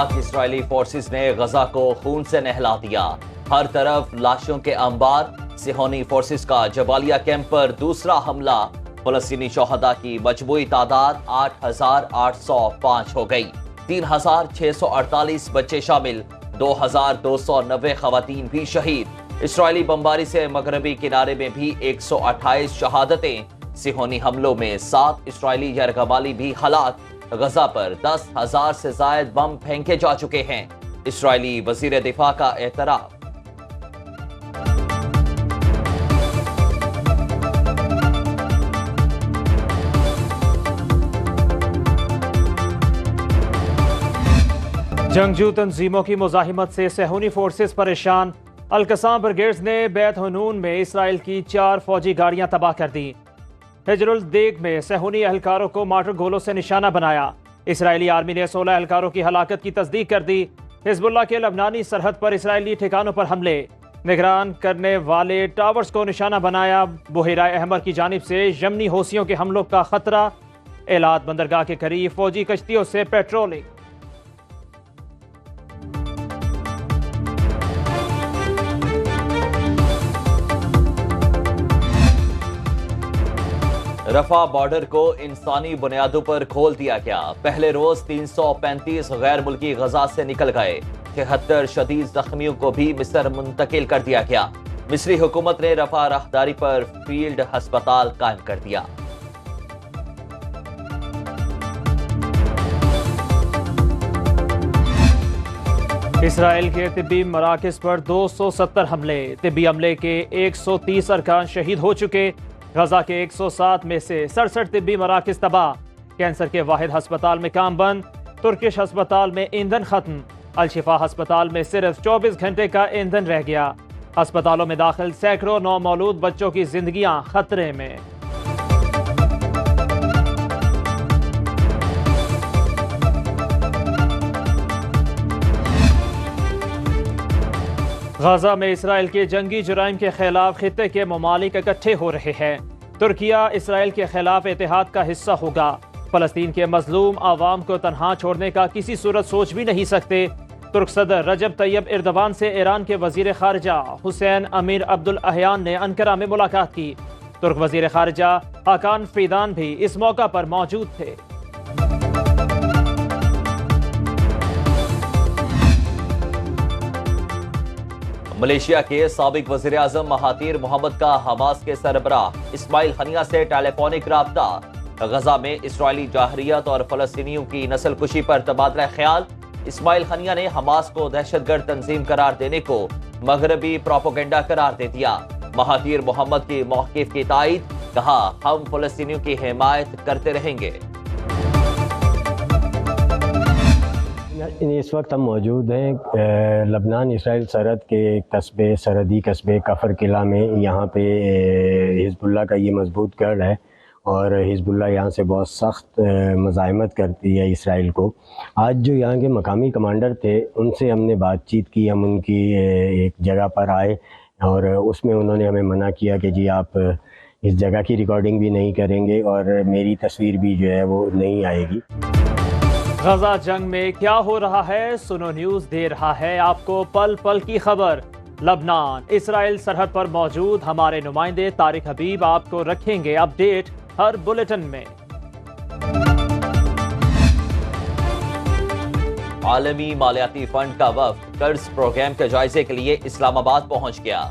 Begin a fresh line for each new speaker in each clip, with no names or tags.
پاک اسرائیلی فورسز نے غزہ کو خون سے نہلا دیا، ہر طرف لاشوں کے انبار۔ صہیونی فورسز کا جبالیہ کیمپ پر دوسرا حملہ، فلسطینی شہداء کی مجموعی تعداد 8,805 ہو گئی، 3,648 بچے شامل، 2,290 خواتین بھی شہید۔ اسرائیلی بمباری سے مغربی کنارے میں بھی 128 شہادتیں، صہیونی حملوں میں 7 اسرائیلی یرغمالی بھی ہلاک۔ غزہ پر 10,000 سے زائد بم پھینکے جا چکے ہیں، اسرائیلی وزیر دفاع کا اعتراف۔
جنگجو تنظیموں کی مزاحمت سے صہیونی فورسز پریشان، القسام بریگیڈز نے بیت حنون میں اسرائیل کی 4 فوجی گاڑیاں تباہ کر دیں۔ ہجر الدیگ میں صہیونی اہلکاروں کو مارٹر گولوں سے نشانہ بنایا، اسرائیلی آرمی نے 16 اہلکاروں کی ہلاکت کی تصدیق کر دی۔ حزب اللہ کے لبنانی سرحد پر اسرائیلی ٹھکانوں پر حملے، نگران کرنے والے ٹاورز کو نشانہ بنایا۔ بحیرہ احمر کی جانب سے یمنی حوثیوں کے حملوں کا خطرہ، ایلات بندرگاہ کے قریب فوجی کشتیوں سے پیٹرولنگ۔
رفح بارڈر کو انسانی بنیادوں پر کھول دیا گیا، پہلے روز 335 غیر ملکی غزہ سے نکل گئے، 73 شدید زخمیوں کو بھی مصر منتقل کر دیا گیا۔ مصری حکومت نے رفح راہداری پر فیلڈ ہسپتال قائم کر دیا۔
اسرائیل کے طبی مراکز پر 270 حملے، طبی عملے کے 130 ارکان شہید ہو چکے۔ غزہ کے 107 میں سے 67 طبی مراکز تباہ، کینسر کے واحد ہسپتال میں کام بند، ترکش ہسپتال میں ایندھن ختم، الشفا ہسپتال میں صرف 24 گھنٹے کا ایندھن رہ گیا۔ ہسپتالوں میں داخل سینکڑوں نومولود بچوں کی زندگیاں خطرے میں۔ غزہ میں اسرائیل کے جنگی جرائم کے خلاف خطے کے ممالک اکٹھے ہو رہے ہیں۔ ترکیہ اسرائیل کے خلاف اتحاد کا حصہ ہوگا۔ فلسطین کے مظلوم عوام کو تنہا چھوڑنے کا کسی صورت سوچ بھی نہیں سکتے۔ ترک صدر رجب طیب ایردوان سے ایران کے وزیر خارجہ حسین امیر عبدالاحیان نے انقرہ میں ملاقات کی۔ ترک وزیر خارجہ حاکان فیدان بھی اس موقع پر موجود تھے۔
ملیشیا کے سابق وزیر اعظم مہاتیر محمد کا حماس کے سربراہ اسماعیل ہنیہ سے ٹیلی فونک رابطہ۔ غزہ میں اسرائیلی جارحیت اور فلسطینیوں کی نسل کشی پر تبادلہ خیال۔ اسماعیل ہنیہ نے حماس کو دہشت گرد تنظیم قرار دینے کو مغربی پروپیگنڈا قرار دے دیا۔ مہاتیر محمد کے موقف کی تائید، کہا ہم فلسطینیوں کی حمایت کرتے رہیں گے۔
اس وقت ہم موجود ہیں لبنان اسرائیل سرحد کے ایک قصبے، سرحدی قصبے کفر قلعہ میں۔ یہاں پہ حزب اللہ کا یہ مضبوط گڑھ ہے اور حزب اللہ یہاں سے بہت سخت مزاحمت کرتی ہے اسرائیل کو۔ آج جو یہاں کے مقامی کمانڈر تھے ان سے ہم نے بات چیت کی، ہم ان کی ایک جگہ پر آئے اور اس میں انہوں نے ہمیں منع کیا کہ جی آپ اس جگہ کی ریکارڈنگ بھی نہیں کریں گے اور میری تصویر بھی جو ہے وہ نہیں آئے گی۔
غزہ جنگ میں کیا ہو رہا ہے، سنو نیوز دے رہا ہے آپ کو پل پل کی خبر۔ لبنان اسرائیل سرحد پر موجود ہمارے نمائندے طارق حبیب آپ کو رکھیں گے اپڈیٹ ہر بلیٹن میں۔
عالمی مالیاتی فنڈ کا وفد قرض پروگرام کے جائزے کے لیے اسلام آباد پہنچ گیا۔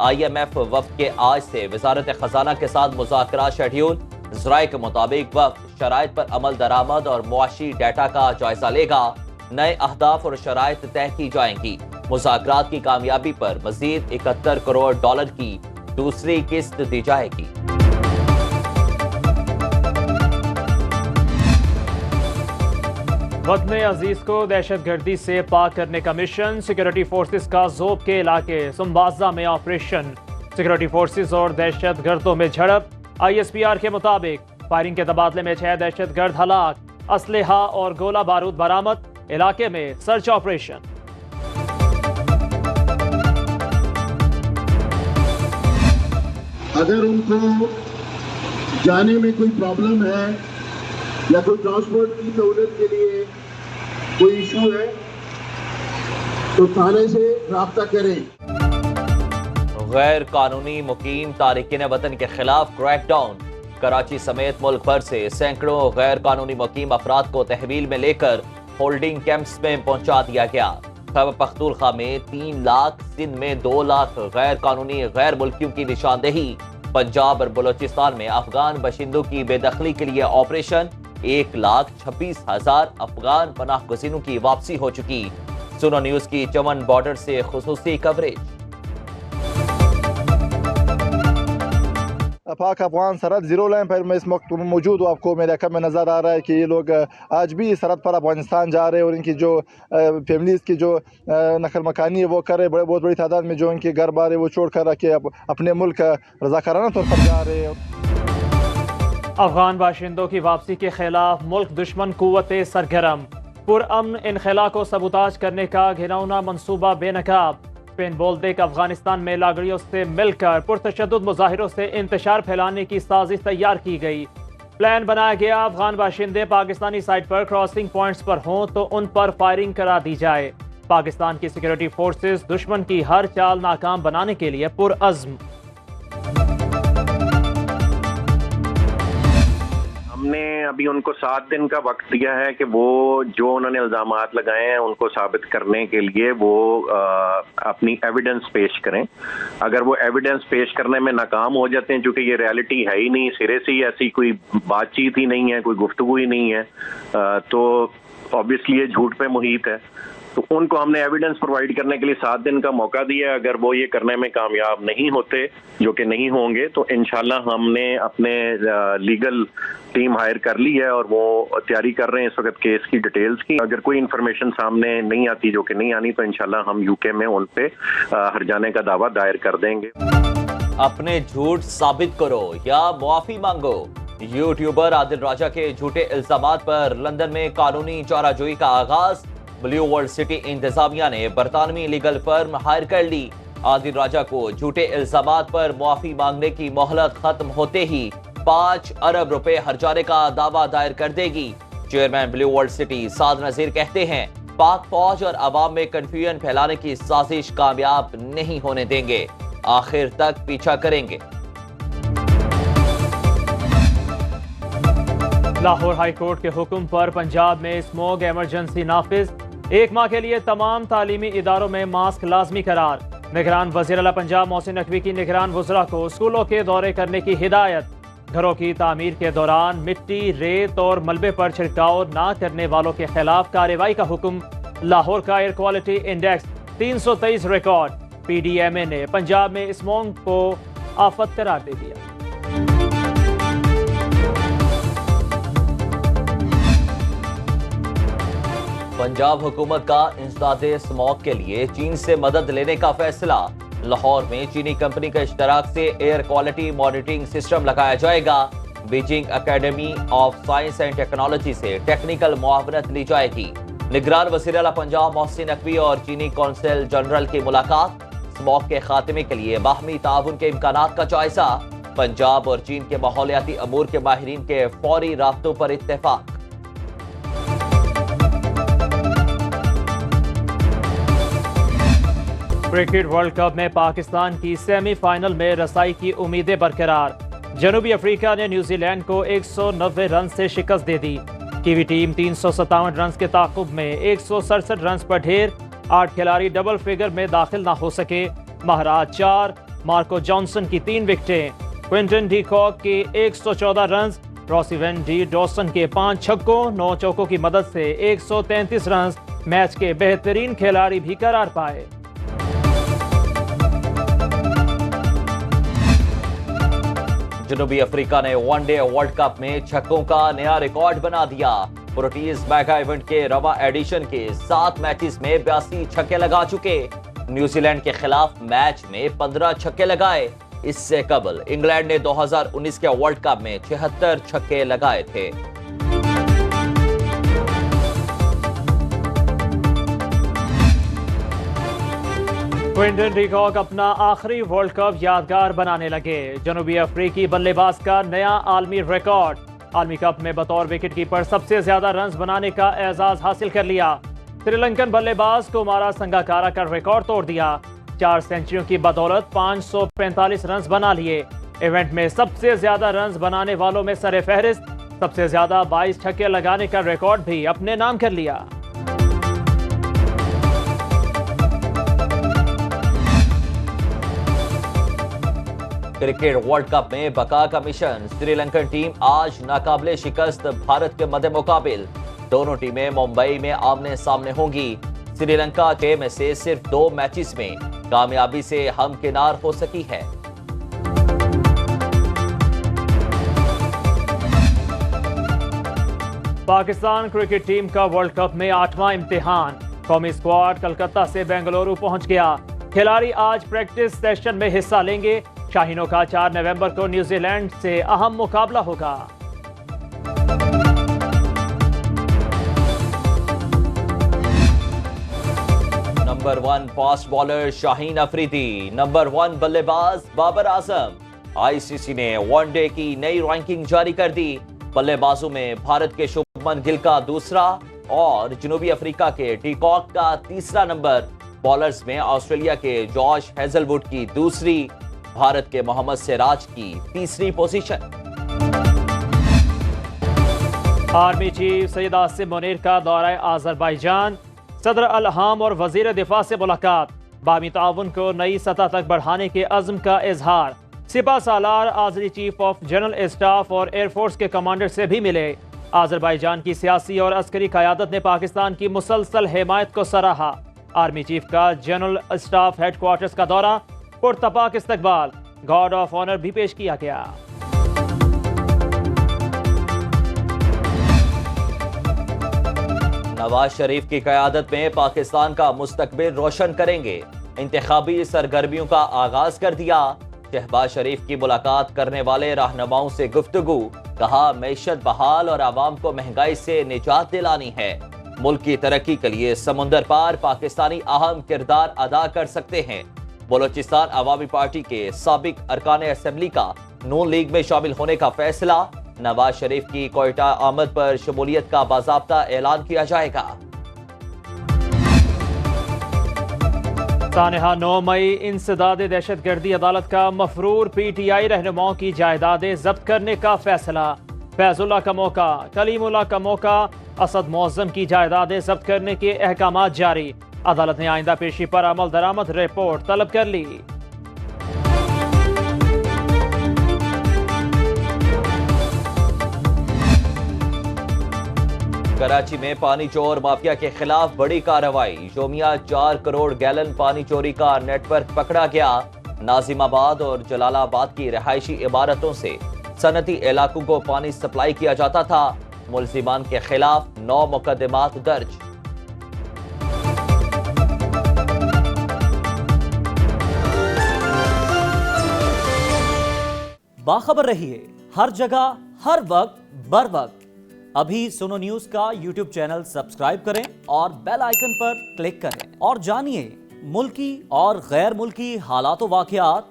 IMF وفد کے آج سے وزارت خزانہ کے ساتھ مذاکرات شیڈیول۔ ذرائع کے مطابق وفد شرائط پر عمل درآمد اور معاشی ڈیٹا کا جائزہ لے گا، نئے اہداف اور شرائط طے کی جائیں گی۔ مذاکرات کی کامیابی پر مزید $71 کروڑ کی دوسری قسط دی جائے گی۔
وطن عزیز کو دہشت گردی سے پاک کرنے کا مشن، سیکورٹی فورسز کا زوب کے علاقے سمبازا میں آپریشن۔ سیکورٹی فورسز اور دہشت گردوں میں جھڑپ، ISPR کے مطابق فائرنگ کے تبادلے میں 6 دہشت گرد ہلاک، اسلحہ اور گولہ بارود برآمد، علاقے میں سرچ آپریشن۔
اگر ان کو جانے میں کوئی پرابلم ہے یا کوئی ٹرانسپورٹ کی سہولت کے لیے کوئی ایشو ہے तो थाने से रब्ता करें।
गैर कानूनी मुकीम तारिकीन वतन के खिलाफ क्रैकडाउन। कराची समेत मुल्क भर से सैकड़ों गैर कानूनी मुकीम अफराद को तहवील में लेकर होल्डिंग कैंप्स में पहुंचा दिया गया। खैबर पख्तूनख्वा में 3 लाख, सिंध में 2 लाख गैर कानूनी गैर मुल्कियों की निशानदेही। पंजाब और बलोचिस्तान में अफगान बशिंदों की बेदखली के लिए ऑपरेशन। 1,26,000 अफगान पनाह गुज़ीरों की वापसी हो चुकी। सुनो न्यूज की चमन बॉर्डर से खुसूसी कवरेज।
पाक अफगान सरहद जीरो लाइन पर मैं इस वक्त मौजूद हूँ। आपको मेरे अकब में नज़र आ रहा है कि ये लोग आज भी सरहद पर अफगानिस्तान जा रहे हैं और इनकी जो फैमिलीज़ की जो नकल मकानी है वो कर रहे। बहुत बड़ी तादाद में जो इनके घर बार है वो छोड़ कर रखे अपने मुल्क रज़ाकाराना तौर पर जा रहे हैं।
अफगान बाशिंदों की वापसी के खिलाफ मुल्क दुश्मन कुव्वतें सरगर्म। पुरअमन इनखला को सबूताज करने का घिनौना मंसूबा बेनकाब। स्पेन बोलते कि अफगानिस्तान में लागड़ियों से मिलकर पुरतशद्दुद मुजाहिरों से इंतशार फैलाने की साजिश तैयार की गई। प्लान बनाया गया, अफगान बाशिंदे पाकिस्तानी साइड पर क्रॉसिंग पॉइंट्स पर हों तो उन पर फायरिंग करा दी जाए। पाकिस्तान की सिक्योरिटी फोर्सेस दुश्मन की हर चाल नाकाम बनाने के लिए पुरअज़्म।
हमने अभी उनको 7 दिन का वक्त दिया है कि वो जो उन्होंने इल्जामात लगाए हैं उनको साबित करने के लिए वो अपनी एविडेंस पेश करें। अगर वो एविडेंस पेश करने में नाकाम हो जाते हैं, चूंकि ये रियलिटी है ही नहीं, सिरे से ही ऐसी कोई बातचीत ही नहीं है, कोई गुफ्तगू ही नहीं है, तो ऑब्वियसली ये झूठ पे मुहित है। तो उनको हमने एविडेंस प्रोवाइड करने के लिए 7 दिन का मौका दिया। अगर वो ये करने में कामयाब नहीं होते, जो कि नहीं होंगे, तो इंशाल्लाह हमने अपने लीगल टीम हायर कर ली है और वो तैयारी कर रहे हैं इस वक्त केस की डिटेल्स की। अगर कोई इन्फॉर्मेशन सामने नहीं आती, जो कि नहीं आनी, तो इंशाल्लाह हम यूके में उन पे हर्जाने का दावा दायर कर देंगे।
अपने झूठ साबित करो या मुआफी मांगो। यूट्यूबर आदिल राजा के झूठे इल्जामात पर लंदन में कानूनी चाराजोई का आगाज। ब्लू वर्ल्ड सिटी इंतजामिया ने बरतानवी लीगल फर्म हायर कर ली। आदिल राजा को झूठे इल्जामात पर मुआफी मांगने की मोहलत खत्म होते ही 5 अरब रुपए हर्जाने का दावा दायर कर देगी। चेयरमैन ब्लू वर्ल्ड सिटी साद नजीर कहते हैं, पाक फौज और अवाम में कंफ्यूजन फैलाने की साजिश कामयाब नहीं होने देंगे, आखिर तक पीछा करेंगे।
लाहौर हाई कोर्ट के हुक्म पर पंजाब में स्मोक इमरजेंसी नाफिज। 1 माह के लिए तमाम तालीमी इदारों में मास्क लाजमी करार। निगरान वज़ीर आला पंजाब मोहसिन नकवी की निगरान वज़रा को स्कूलों के दौरे करने की हिदायत। घरों की तामीर के दौरान मिट्टी, रेत और मलबे पर छिड़काव ना करने वालों के खिलाफ कार्रवाई का हुक्म। लाहौर का air quality index 323 record. PDMA ने पंजाब में स्मोक को आफत करार दे दिया।
पंजाब हुकूमत का इंसदादे स्मॉग के लिए चीन से मदद लेने का फैसला। लाहौर में चीनी कंपनी के इश्तराक से एयर क्वालिटी मॉनिटरिंग सिस्टम लगाया जाएगा। Beijing academy of science and technology से टेक्निकल मुआवनत ली जाएगी। निगरान वज़ीर आला पंजाब मोहसिन नकवी और चीनी कौंसल जनरल की मुलाकात। स्मॉग के खात्मे के लिए बाहमी ताउन के इम्कानात का जायजा। पंजाब और चीन के माहौलियाती अमूर के माहिरीन के फौरी राब्तों पर इत्तेफाक।
क्रिकेट वर्ल्ड कप में पाकिस्तान की सेमीफाइनल में रसाई की उम्मीदें बरकरार। जनूबी अफ्रीका ने न्यूजीलैंड को 190 रन से शिकस्त दे दी। कीवी टीम 357 रन के ताकुब में 167 रन पर ढेर। 8 खिलाड़ी डबल फिगर में दाखिल ना हो सके। महाराज 4, मार्को जॉनसन की 3 विकेटें, क्विंटन डी कॉक के 114 रन, रॉसिवन डी डॉसन के 5 छक्कों 9 चौकों की मदद से 133 रन मैच के बेहतरीन खिलाड़ी भी करार पाए।
जनूबी अफ्रीका ने वनडे वर्ल्ड कप में छक्कों का नया रिकॉर्ड बना दिया। प्रोटीज मेगा इवेंट के रवा एडिशन के 7 मैचेस में 82 छक्के लगा चुके। न्यूजीलैंड के खिलाफ मैच में 15 छक्के लगाए। इससे कबल इंग्लैंड ने 2019 के वर्ल्ड कप में 76 छक्के लगाए थे।
क्विंटन डी कॉक अपना आखिरी वर्ल्ड कप यादगार बनाने लगे। जनूबी अफ्रीकी बल्लेबाज का नया आलमी रिकॉर्ड। आलमी कप में बतौर विकेट कीपर सबसे ज्यादा रन्स बनाने का एजाज हासिल कर लिया। श्री लंकन बल्लेबाज कुमारा संगाकारा का रिकॉर्ड तोड़ दिया। 4 सेंचुरियों की बदौलत 545 रन बना लिए। इवेंट में सबसे ज्यादा रन बनाने वालों में सरे फहरिस्त, सबसे ज्यादा 22 छक्के लगाने का रिकॉर्ड भी अपने नाम कर लिया।
क्रिकेट वर्ल्ड कप में बका का मिशन, श्रीलंकन टीम आज नाकाबिले शिकस्त भारत के मद्दे मुकाबिल। दोनों टीमें मुंबई में आमने सामने होंगी। श्रीलंका के में से सिर्फ 2 मैचेस में कामयाबी से हमकिनार हो सकी है।
पाकिस्तान क्रिकेट टीम का वर्ल्ड कप में 8वां इम्तिहान। कौमी स्क्वाड कलकत्ता से बेंगलुरु पहुंच गया। खिलाड़ी आज प्रैक्टिस सेशन में हिस्सा लेंगे। शाहीनों का 4 नवंबर को न्यूजीलैंड से अहम मुकाबला होगा।
Number 1 fast bowler Shaheen Afridi, number 1 बल्लेबाज बाबर आजम। आईसीसी ने वनडे की नई रैंकिंग जारी कर दी। बल्लेबाजों में भारत के शुभमन गिल का दूसरा और जनूबी अफ्रीका के डीकॉक का तीसरा नंबर। बॉलर्स में ऑस्ट्रेलिया के जॉश हेजलवुड की दूसरी, भारत के मोहम्मद सिराज की तीसरी position.
Army chief Syed Asim Munir का दौरा आज़रबाईजान, सदर अल-हाम और वजीर दिफा से मुलाकात। बामी ताउन को नई सतह तक बढ़ाने के अज़्म का इजहार। सिपा सालार आज़री चीफ ऑफ जनरल स्टाफ और एयरफोर्स के कमांडर से भी मिले। आज़रबाईजान की सियासी और अस्करी क़यादत ने पाकिस्तान की मुसलसल हिमायत को सराहा। आर्मी चीफ का जनरल स्टाफ हेडक्वार्टर्स का दौरा, पुरतपाक इस्तकबाल, गार्ड ऑफ ऑनर भी पेश किया गया।
नवाज शरीफ की क़यादत में पाकिस्तान का मुस्तकबिल रोशन करेंगे। इंतखाबी सरगर्मियों का आगाज कर दिया। शहबाज शरीफ की मुलाकात करने वाले रहनुमाओं से गुफ्तगू, कहा मैशत बहाल और आवाम को महंगाई से निजात दिलानी है। मुल्क की तरक्की के लिए समुंदर पार पाकिस्तानी अहम किरदार अदा कर सकते हैं। बलोचिस्तान अवामी पार्टी के साबिक अरकान असेंबली का नून लीग में शामिल होने का फैसला। नवाज शरीफ की कोयटा आमद पर शमूलियत का बाज़ाब्ता ऐलान किया जाएगा।
सानहा 9 मई इंसदाद दहशतगर्दी अदालत का मफरूर PTI रहनुमाओं की जायदादें जब्त करने का फैसला। फैजुल्लाह का मौका, कलीमुल्लाह का मौका, असद मौज़म की जायदादें जब्त करने के अहकामात जारी। अदालत ने आइंदा पेशी पर अमल दरामद रिपोर्ट तलब कर ली।
कराची में पानी चोर माफिया के खिलाफ बड़ी कार्रवाई। योमिया 4 करोड़ गैलन पानी चोरी का नेटवर्क पकड़ा गया। नाजिमाबाद और जलालाबाद की रिहायशी इमारतों से सनती इलाकों को पानी सप्लाई किया जाता था। मुल्जिमान के खिलाफ 9 मुकदमात दर्ज।
बाखबर रहिए हर जगह हर वक्त बर वक्त। अभी सुनो न्यूज का यूट्यूब चैनल सब्सक्राइब करें और बेल आइकन पर क्लिक करें और जानिए मुल्की और गैर मुल्की हालात व वाक़यात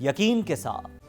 यकीन के साथ।